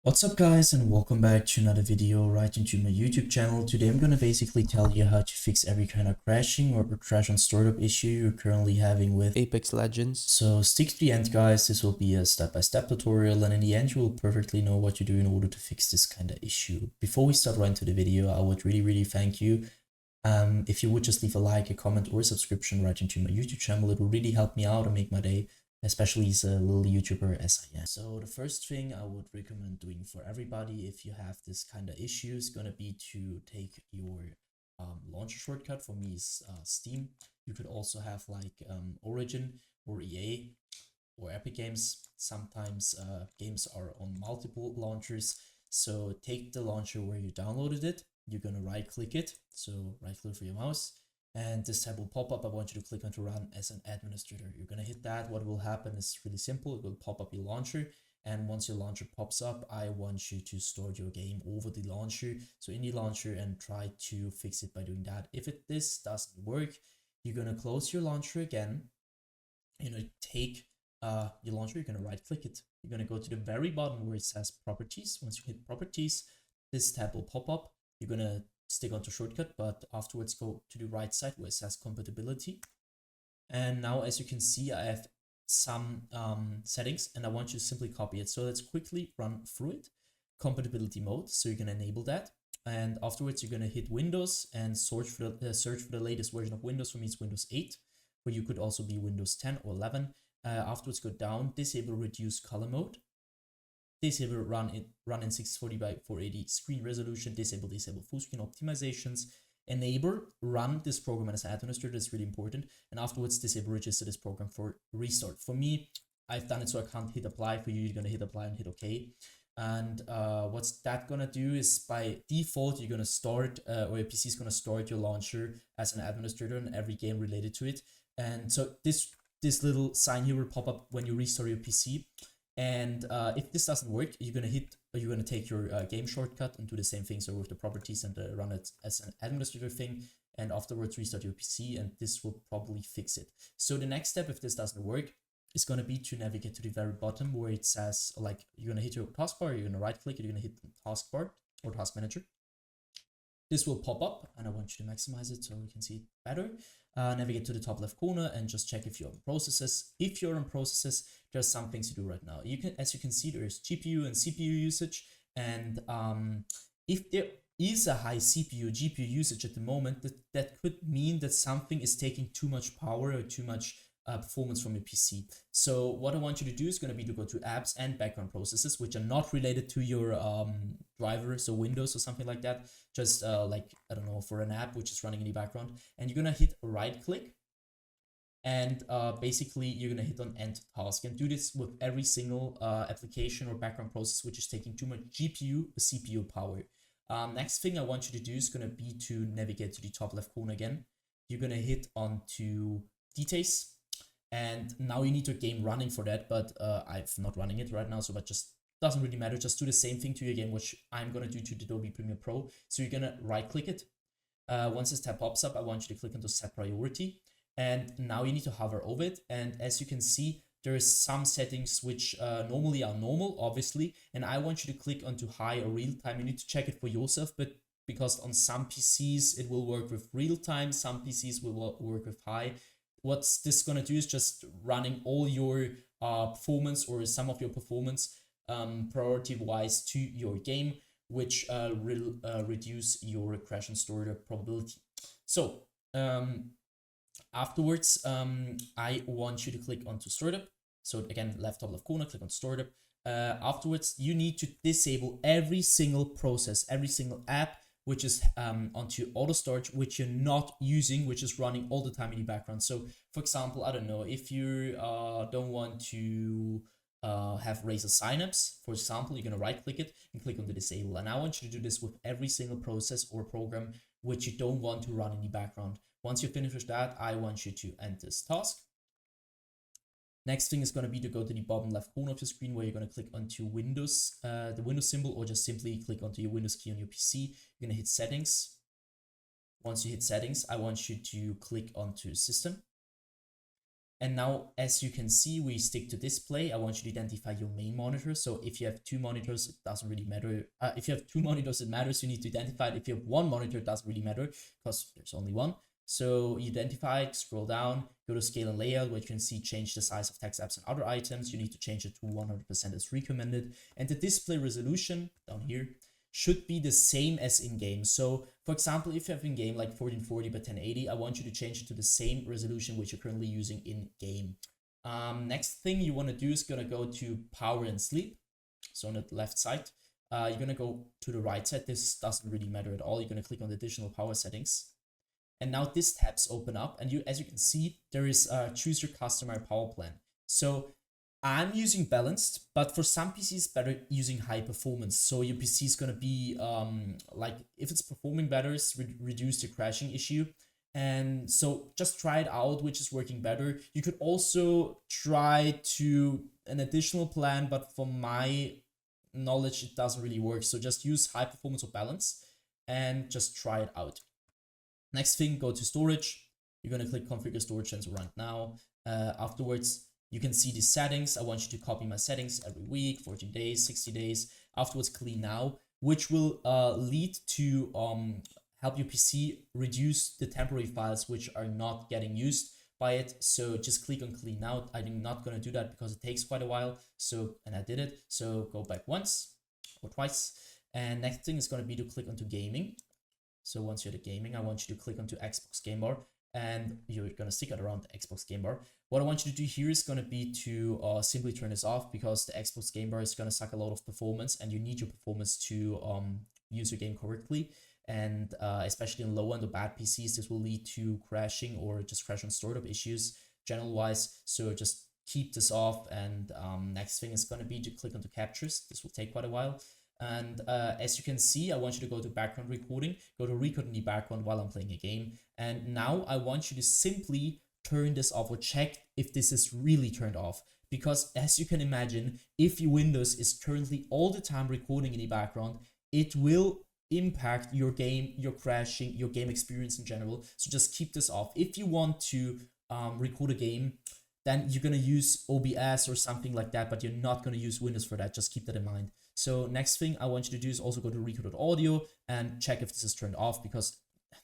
What's up guys, and welcome back to another video right into my YouTube channel. Today I'm gonna basically tell you how to fix every kind of crashing or crash on startup issue you're currently having with Apex Legends. So stick to the end guys, this will be a step-by-step tutorial, and in the end you will perfectly know what to do in order to fix this kind of issue. Before we start right into the video, I would really thank you if you would just leave a like, a comment, or a subscription right into my YouTube channel. It will really help me out and make my day, especially as a little YouTuber as I am. So the first thing I would recommend doing for everybody if you have this kind of issue is gonna be to take your launcher shortcut. For me is Steam. You could also have like Origin or EA or Epic Games. Sometimes games are on multiple launchers. So take the launcher where you downloaded it. You're gonna right click it. So right click for your mouse. And this tab will pop up. I want you to click on to run as an administrator. You're going to hit that. What will happen is really simple. It will pop up your launcher. And once your launcher pops up, I want you to start your game over the launcher. So in the launcher and try to fix it by doing that. If this doesn't work, you're going to close your launcher again. You're going to take your launcher. You're going to right click it. You're going to go to the very bottom where it says properties. Once you hit properties, this tab will pop up. You're going to stick onto shortcut, but afterwards go to the right side where it says compatibility. And now as you can see, I have some settings and I want you to simply copy it. So let's quickly run through it. Compatibility mode, so you can enable that. And afterwards you're going to hit Windows and search for the latest version of Windows. For me it's Windows 8, but you could also be Windows 10 or 11. Afterwards go down, disable reduce color mode. Disable run in 640 by 480 screen resolution, disable full screen optimizations, enable run this program as an administrator. That's really important. And afterwards disable register this program for restart. For me, I've done it so I can't hit apply. For you, you're gonna hit apply and hit OK. And what's that gonna do is by default you're gonna start or your PC is gonna start your launcher as an administrator in every game related to it. And so this little sign here will pop up when you restart your PC. And if this doesn't work, you're gonna take your game shortcut and do the same thing. So with the properties and run it as an administrator thing, and afterwards restart your PC, and this will probably fix it. So the next step, if this doesn't work, is gonna be to navigate to the very bottom where it says, like, you're gonna hit your taskbar, you're gonna right click it, you're gonna hit the taskbar or task manager. This will pop up, and I want you to maximize it so we can see it better. Navigate to the top left corner and just check if you're on processes. If you're on processes, there's some things to do right now. As you can see, there's GPU and CPU usage, and if there is a high CPU GPU usage at the moment, that could mean that something is taking too much power or too much performance from your PC. So what I want you to do is going to be to go to apps and background processes, which are not related to your driver, so Windows or something like that. Just like, I don't know, for an app which is running in the background, and you're going to hit right click. And basically you're going to hit on end task, and do this with every single application or background process which is taking too much GPU or CPU power. Next thing I want you to do is going to be to navigate to the top left corner again. You're going to hit onto details, and now you need your game running for that, but I'm not running it right now, so that just doesn't really matter. Just do the same thing to your game, which I'm going to do to Adobe Premiere Pro. So you're going to right click it. Once this tab pops up, I want you to click onto set priority, and now you need to hover over it. And as you can see, there is some settings which normally are normal, obviously, and I want you to click onto high or real time. You need to check it for yourself, but because on some PCs it will work with real time, some PCs will work with high. What's this gonna do is just running all your performance or some of your performance priority wise to your game, which will reduce your crash and startup probability. So afterwards, I want you to click onto startup. So again, left top left corner, click on startup. Afterwards, you need to disable every single process, every single app which is onto auto start, which you're not using, which is running all the time in the background. So for example, I don't know, if you don't want to have Razer signups, for example, you're going to right click it and click on the disable. And I want you to do this with every single process or program which you don't want to run in the background. Once you finish with that, I want you to end this task. Next thing is going to be to go to the bottom left corner of your screen where you're going to click onto Windows, the Windows symbol, or just simply click onto your Windows key on your PC. You're going to hit settings. Once you hit settings, I want you to click onto system. And now, as you can see, we stick to display. I want you to identify your main monitor. So if you have two monitors, it doesn't really matter. If you have two monitors, it matters. You need to identify it. If you have one monitor, it doesn't really matter because there's only one. So you identify it, scroll down, go to scale and layout, where you can see change the size of text, apps, and other items. You need to change it to 100% as recommended. And the display resolution down here should be the same as in game. So for example, if you have in game like 1440 by 1080, I want you to change it to the same resolution which you're currently using in game. Next thing you want to do is gonna go to power and sleep. So on the left side, you're gonna go to the right side. This doesn't really matter at all. You're gonna click on the additional power settings. And now this tabs open up, and as you can see, there is choose your customer power plan. So I'm using balanced, but for some PCs better using high performance. So your PC is gonna be like, if it's performing better, reduce the crashing issue. And so just try it out, which is working better. You could also try to an additional plan, but from my knowledge, it doesn't really work. So just use high performance or balance and just try it out. Next thing, go to storage. You're gonna click configure storage sensor right now. Afterwards, you can see the settings. I want you to copy my settings every week, 14 days, 60 days. Afterwards, clean now, which will lead to help your PC reduce the temporary files which are not getting used by it. So just click on clean now. I'm not gonna do that because it takes quite a while. So, and I did it. So go back once or twice. And next thing is gonna be to click onto gaming. So once you're at gaming, I want you to click onto Xbox Game Bar, and you're gonna stick it around the Xbox Game Bar. What I want you to do here is gonna be to simply turn this off, because the Xbox Game Bar is gonna suck a lot of performance, and you need your performance to use your game correctly. And especially in low end or bad PCs, this will lead to crashing or just crash on startup issues general wise. So just keep this off. And next thing is gonna be to click onto captures. This will take quite a while. And as you can see, I want you to go to background recording, go to record in the background while I'm playing a game. And now I want you to simply turn this off or check if this is really turned off. Because as you can imagine, if your Windows is currently all the time recording in the background, it will impact your game, your crashing, your game experience in general. So just keep this off. If you want to record a game, then you're gonna use OBS or something like that, but you're not gonna use Windows for that. Just keep that in mind. So next thing I want you to do is also go to record.audio and check if this is turned off, because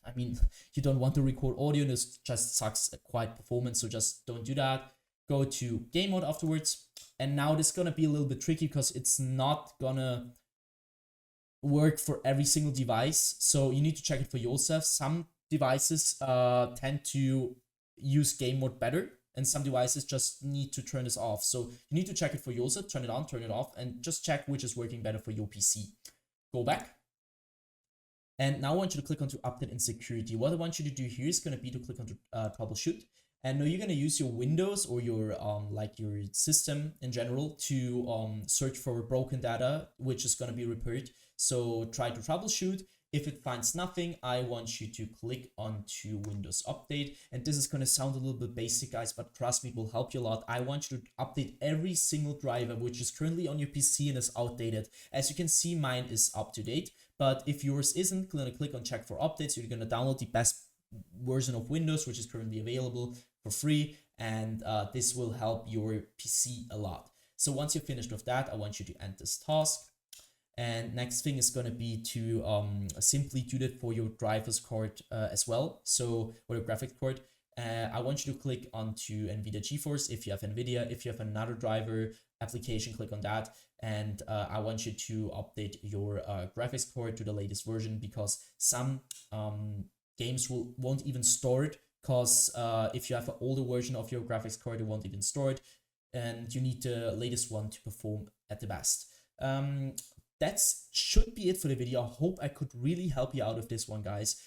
I mean, you don't want to record audio, and this just sucks quite performance. So just don't do that. Go to game mode afterwards. And now this is gonna be a little bit tricky because it's not gonna work for every single device. So you need to check it for yourself. Some devices tend to use game mode better, and some devices just need to turn this off. So you need to check it for yourself, turn it on, turn it off, and just check which is working better for your PC. Go back. And now I want you to click onto update and security. What I want you to do here is gonna be to click onto troubleshoot. And now you're gonna use your Windows or your like your system in general to search for broken data, which is gonna be repaired. So try to troubleshoot. If it finds nothing, I want you to click onto Windows Update. And this is going to sound a little bit basic, guys, but trust me, it will help you a lot. I want you to update every single driver which is currently on your PC and is outdated. As you can see, mine is up to date. But if yours isn't, you're going to click on check for updates. You're going to download the best version of Windows, which is currently available for free. And this will help your PC a lot. So once you're finished with that, I want you to end this task. And next thing is going to be to simply do that for your driver's card as well. So, or your graphics card. I want you to click onto NVIDIA GeForce if you have NVIDIA. If you have another driver application, click on that. And I want you to update your graphics card to the latest version, because some games won't even store it, because if you have an older version of your graphics card, it won't even store it. And you need the latest one to perform at the best. That should be it for the video. I hope I could really help you out with this one, guys.